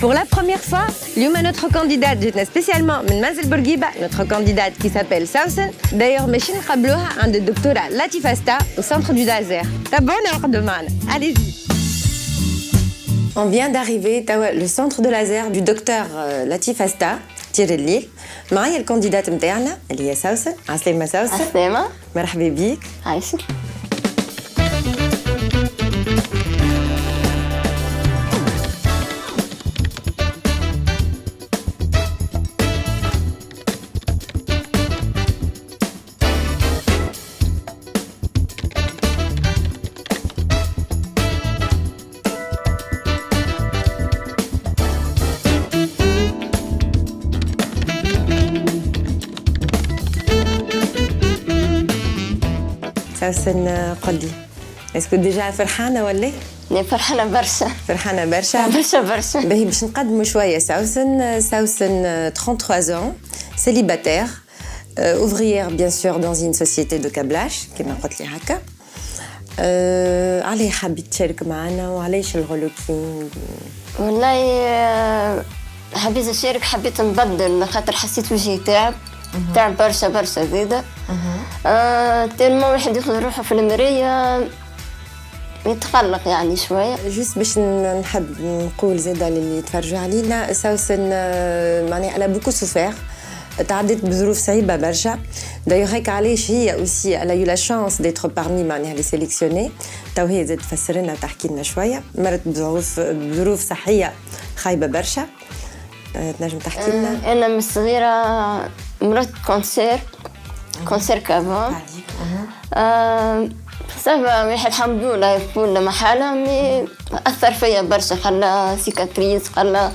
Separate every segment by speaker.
Speaker 1: Pour la première fois, Lyouma, notre candidate, j'étais spécialement من Mazel Bourguiba, notre candidate qui s'appelle Sausen. D'ailleurs, Machine Khablouha, un de doctorat Latifasta au centre du Dazer. T'as bonne heure de man. Allez-y. On vient d'arriver le centre de laser du docteur Latifasta, Tirelli. معايا الكانديدات نتاعنا اللي هي سوسن. عسلامة سوسن.
Speaker 2: عسلامة.
Speaker 1: مرحبا بيك.
Speaker 2: عايشك.
Speaker 1: سوسن قولي اسكو ديجا فرحانه ولا؟
Speaker 2: أنا فرحانة برشا.
Speaker 1: فرحانه برشا
Speaker 2: برشا.
Speaker 1: باهي باش نقدموا شويه سوسن 33 ans célibataire ouvrière bien sûr dans une société de câblage كما قلت لي هكا علاه حبيت تشارك معنا وعلاش الغلوكين؟
Speaker 2: والله حبيت نشارك حبيت نبدل خاطر حسيت وجهي تعب برشا زيادة تالما واحد ياخذ روحه في المراية يتقلق يعني شوية.
Speaker 1: جوست باش نحب نقول زاده للي يتفرجوا علينا سوسن معناها انا بوكو سوفير تعدت بظروف صعيبه برشا دايوغ هيك علاش هي اوسي الا يو لا شانس ديتر بارمي معناها لي سيليكسيوني تو هي زاد تفسر لنا وتحكي لنا شويه مرت بظروف صحيه خايبه برشا تنجم تحكي لنا؟
Speaker 2: انا من الصغيره مرضت كونسير كافون صافا واحد الحمد لله يكون لما حالة مي أثر فيا برشا خلا سيكاتريس خلا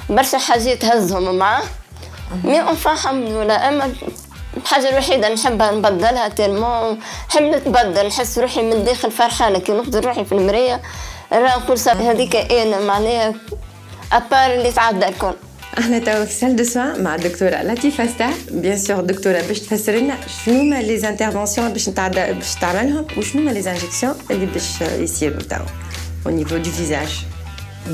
Speaker 2: برشا حاجات هزهم معاه مي أنفا الحمد لله. أما الحاجة الوحيدة نحبها نبدلها تالمون نحب نتبدل نحس روحي من داخل فرحانة كي نخدر روحي في المراية نقول هذيك أنا معناها أبار اللي تعدى الكل.
Speaker 1: احنا تو في سال دو سوان مع الدكتوره لاتيفاستا بيان سور دكتوره باش تفسر لنا شنو هما لي انترفونسيون باش تعملهم وشنو هما لي انجكسيون اللي باش يصيروا تو au niveau du visage.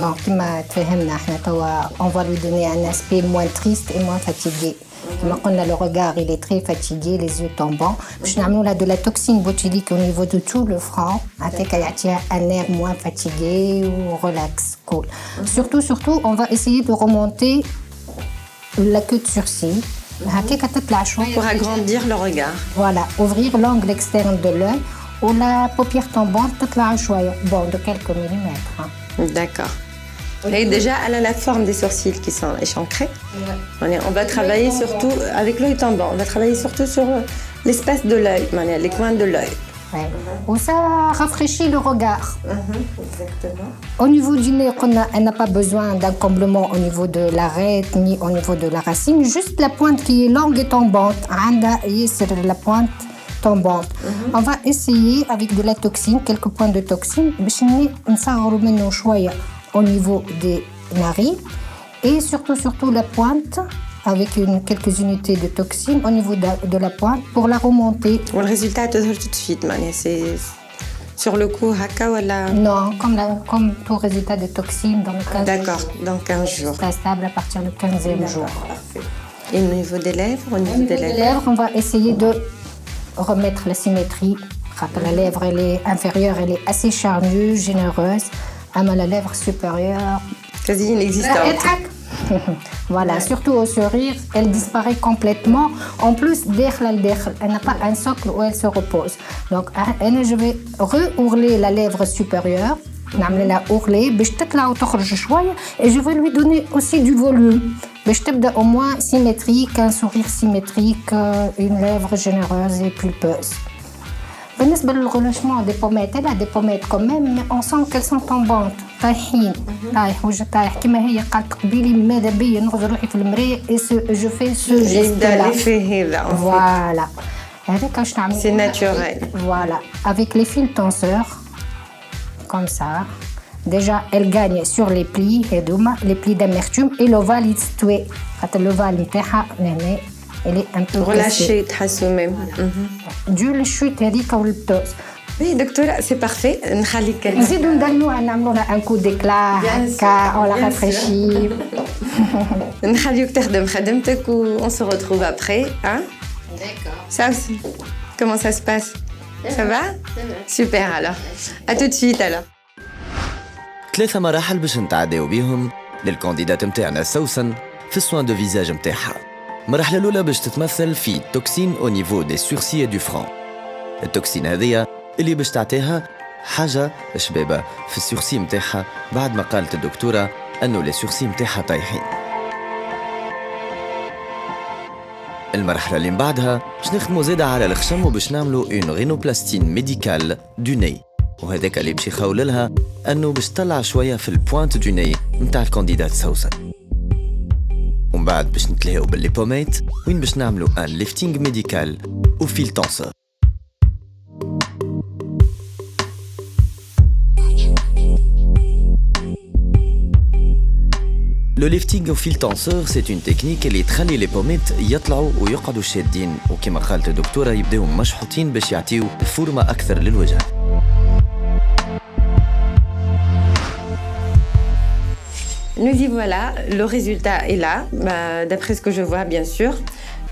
Speaker 3: Bon, كما تفهمنا احنا توا on va lui donner un aspect moins triste et moins fatigué. كما قلنا le regard il est très fatigué, les yeux tombants. باش نعملوا لها de la toxine botulique au niveau de tout le front هكاك يعطيها un air moins fatigué ou relax, cool. Surtout on va essayer de remonter la queue de sourcil. هكاك تطلع شويه
Speaker 1: pour agrandir le regard.
Speaker 3: Voilà, ouvrir l'angle externe de l'œil ou la paupière tombante تطلع شويه bon de quelques millimètres.
Speaker 1: D'accord. Et déjà, elle a la forme des sourcils qui sont échancrés. Ouais. On va travailler surtout avec l'œil tombant. On va travailler surtout sur l'espace de l'œil, les coins de l'œil.
Speaker 3: Ouais. Ou ça rafraîchit le regard.
Speaker 1: Exactement.
Speaker 3: Au niveau du nez, elle n'a pas besoin d'un comblement au niveau de l'arête ni au niveau de la racine. Juste la pointe qui est longue et tombante. La pointe tombante. On va essayer avec de la toxine, quelques points de toxine. Au niveau des narines et surtout la pointe avec quelques unités de toxine au niveau de la pointe pour la remonter.
Speaker 1: Le résultat est tout de suite, c'est sur le coup, haka ou la...
Speaker 3: Non, comme tout résultat de toxine dans le 15
Speaker 1: D'accord, dans 15 jours.
Speaker 3: C'est stable à partir du 15e jour.
Speaker 1: Parfait. Et au niveau des lèvres,
Speaker 3: Au niveau des lèvres, on va essayer de remettre la symétrie. La lèvre elle est inférieure, elle est assez charnue, généreuse. La lèvre supérieure
Speaker 1: quasi inexistante.
Speaker 3: Voilà, surtout au sourire, elle disparaît complètement. En plus, elle n'a pas un socle où elle se repose. Donc, je vais re-ourler la lèvre supérieure. نعملها ourler باش تطلع وتخرج شوية et je vais lui donner aussi du volume باش تبدأ au moins symétrique, un sourire symétrique, une lèvre généreuse et pulpeuse. بالنسبة للغلوشمون دي بوميت elle a des pommettes quand même mais on sent qu'elles sont tombantes طايحين طايح وجه طايح كما هي قالت قبيلي ماذا بيا نغزر روحي في المراية et je fais ce geste là. Voilà. هذاك واش نعمل
Speaker 1: c'est naturel.
Speaker 3: Voilà, avec les fils tenseurs comme ça. Déjà elle gagne sur les plis les plis d'amertume et l'ovale يستوي خاطر l'ovale نتاعها هنا elle est un peu
Speaker 1: relâchée تحسوا même.
Speaker 3: دير الشويت هذيك والبتوز
Speaker 1: Oui, docteur, c'est parfait. نخليك
Speaker 3: نزيدوا ندلوها نعملوا لها ان كو ديكلا هكا on la rafraîchit.
Speaker 1: نخليوك تخدم خدمتك و on se retrouve après, hein?
Speaker 2: D'accord.
Speaker 1: Ça aussi. Comment ça se passe? Ça va? Super alors. À tout de suite alors.
Speaker 4: 3 مراحل باش نتعداو بيهم للكانديدات متاعنا سوسن في السوان دو فيزاج متاعها. المرحلة الأولى باش تتمثل في توكسين أو نيفو دي سورسي دو فرون. التوكسين هذيا اللي باش تعطيها حاجة شبابة في السورسي متاعها بعد ما قالت الدكتورة أنه لي سورسي متاعها طايحين. المرحلة اللي من بعدها باش نخدمو زيادة على الخشم وباش نعملو اون رينوبلاستين ميديكال دو ني، وهذاك اللي باش يخول لها أنه باش تطلع شوية في البوانت دو ني متاع الكانديدات سوسن. ومن بعد باش نتلهاو باللي بوميت وين باش نعملو ان ليفتينغ ميديكال وفيل تونسور. لو ليفتينغ وفيل تونسور سي اون تكنيك اللي تخلي لي بوميت يطلعوا ويقعدوا شادين، وكما قالت الدكتورة يبداو مشحوطين باش يعطيو فورمة أكثر للوجه.
Speaker 1: Nous y voilà, le résultat est là, d'après ce que je vois bien sûr.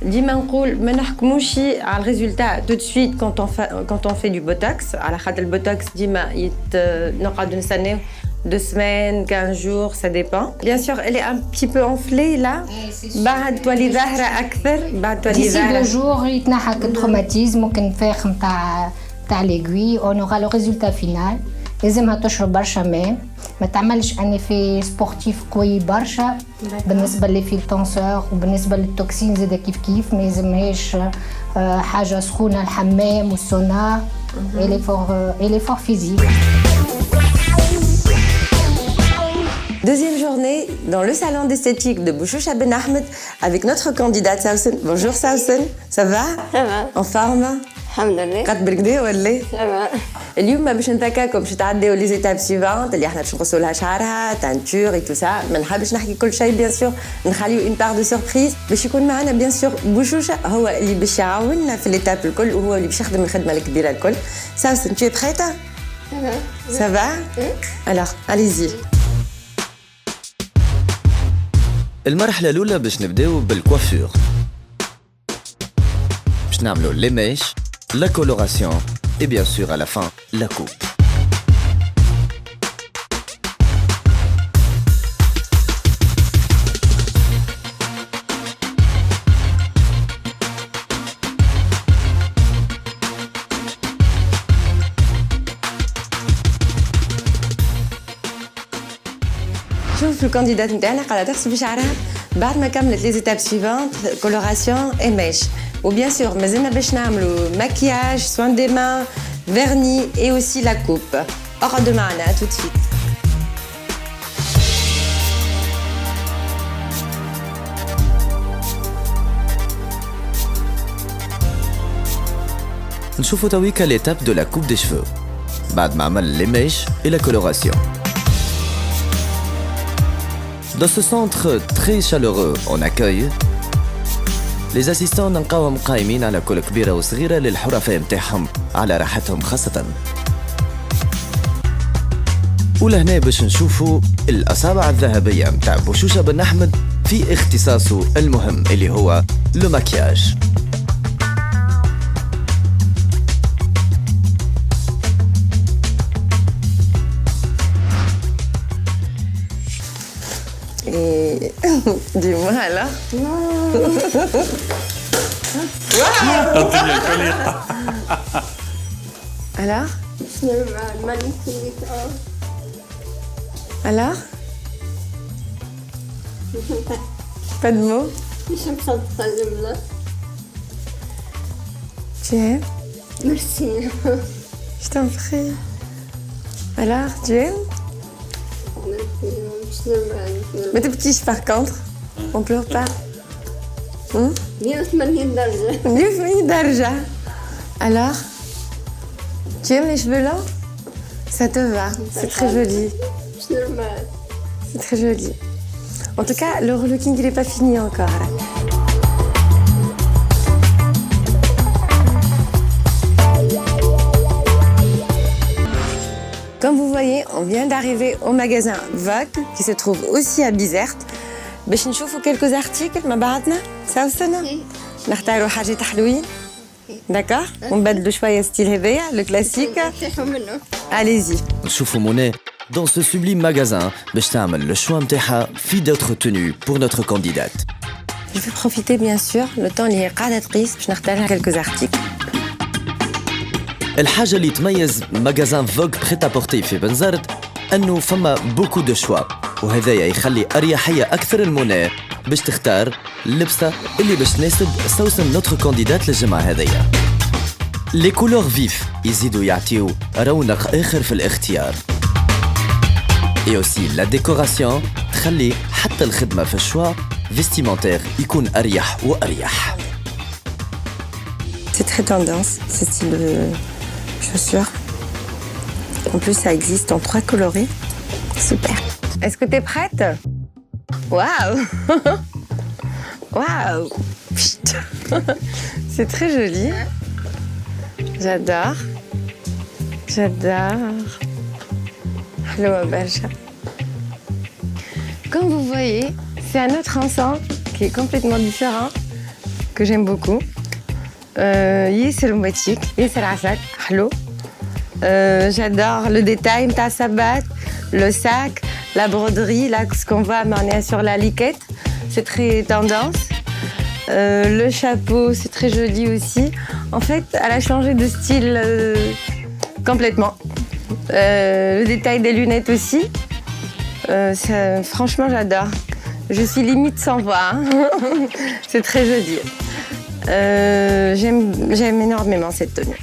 Speaker 1: ديما نقول ما نحكموش على الريزولتا tout de suite quand on fait du botox. على خاطر البوتوكس ديما نقعد نستناو 2 semaines, 15 jours, ça dépend. Bien sûr, elle est un petit peu enflée là. بعد تولي ظاهرة أكثر. بعد تولي ظاهرة.
Speaker 3: D'ici 2 jours, يتنحى التروماتيزم ممكن فاخ تاع ليغوي. On aura le résultat final. لازمها تشرب برشا ماء، ما تعملش ان افي سبورتيف قوي برشا بالنسبه للفيل تونسور، وبالنسبه للتوكسين زاد كيف ما يلزمهاش حاجه سخونه، الحمام والسونا et l'effort physique.
Speaker 1: Deuxième journée dans le salon d'esthétique de Bouchoucha Ben Ahmed avec notre candidate Sawsen. Bonjour Sawsen, ça va?
Speaker 2: Ça va.
Speaker 1: En forme?
Speaker 2: الحمد لله.
Speaker 1: قد بالكدا ولا؟
Speaker 2: Ça va.
Speaker 1: اليوم باش نتاكاكم باش تعديو لي زيتاب سيفونت اللي احنا باش نقصوا لها شعرها تانتور اي تو سا. ما نحبش نحكي كل شيء بيان سور، نخليو اون بار دو سوربريز باش يكون معنا بيان سور بوشوشه هو اللي باش يعاوننا في ليتاب الكل وهو اللي باش يخدم الخدمه الكبيره الكل. ساوسن tu es prête? Ça va? Alors, allez-y.
Speaker 4: المرحلة الأولى باش نبداو بالكوافور، باش نعملو لي ميش، لا كولوراسيون et bien sûr à la fin la coupe.
Speaker 1: شوف الكانديدات نتاعنا قاعده تغسل في شعرها بعد ما كملت لي زيتاب سيفونت كولوراسيون اي ميش. وبيان سور مازلنا باش نعملوا ماكياج سوان دي مان فيرني اي اوسي لا كوب. اقعدوا معنا tout de suite.
Speaker 4: نشوفوا تويكا l'étape de la coupe des cheveux بعد ما عمل les mèches et la coloration. Dans ce centre très chaleureux en accueil les assistants نلقاوهم قايمين على كل كبيرة وصغيرة للحرفاء متاعهم على راحتهم خاصة. ولهنا باش نشوفوا الأصابع الذهبية متاع بوشوشة بن أحمد في اختصاصه المهم اللي هو لو ماكياج.
Speaker 1: Et dis-moi alors. Alors?
Speaker 2: magnifique.
Speaker 1: Alors? Pas de mots? Tu aimes?
Speaker 2: Merci.
Speaker 1: Je t'en prie. Alors, tu aimes? Mais t'es petit par contre. On pleure pas.
Speaker 2: 180 درجة.
Speaker 1: 180 درجة. Alors? Tu aimes les cheveux longs? Ça te va, c'est très joli. C'est très joli. En tout cas, le relooking, il n'est pas fini encore. Comme vous voyez, on vient d'arriver au magasin Vogue, qui se trouve aussi à Bizerte. باش نشوفوا quelques articles مع بعضنا سوسنة نختاروا حاجات حلوين داكور ونبدلوا شوية ستيل هذايا لو كلاسيك allez-y.
Speaker 4: نشوفوا موني dans ce sublime magasin باش تعمل le choix متاعها في d'autres tenues pour notre candidate.
Speaker 1: Je vais profiter bien sûr le temps اللي هي قاعدة تقيس باش نختار لها quelques articles.
Speaker 4: الحاجة اللي تميز ماغازان فوغ بريت ابورتي في بنزرت انه فما بوكو دو شوا وهذايا يخلي اريحية اكثر الموناه باش تختار اللبسة اللي باش تناسب سوسن نوتر كانديدات للجمعة هذايا. لي كولور فيف يزيدوا يعطيو رونق اخر في الاختيار. اي اوسي لا ديكوراسيون تخلي حتى الخدمة في الشوا فيستيمونتير يكون اريح واريح.
Speaker 1: C'est très tendance, ce style de chaussures. En plus, ça existe en 3 coloris. Super. Est-ce que tu es prête? Waouh! Waouh! C'est très joli. J'adore. J'adore. Hello, Belcha. Comme vous voyez, c'est un autre ensemble qui est complètement différent, que j'aime beaucoup. ياسر روماتيك ياسر عسل حلو. J'adore le détail de sa sabbat, le sac, la broderie, là ce qu'on voit on est sur la liquette, c'est très tendance. Le chapeau, c'est très joli aussi. En fait, elle a changé de style complètement. Le détail des lunettes aussi. Franchement, j'adore. Je suis limite sans voix. Hein. C'est très joli. J'aime énormément cette tenue.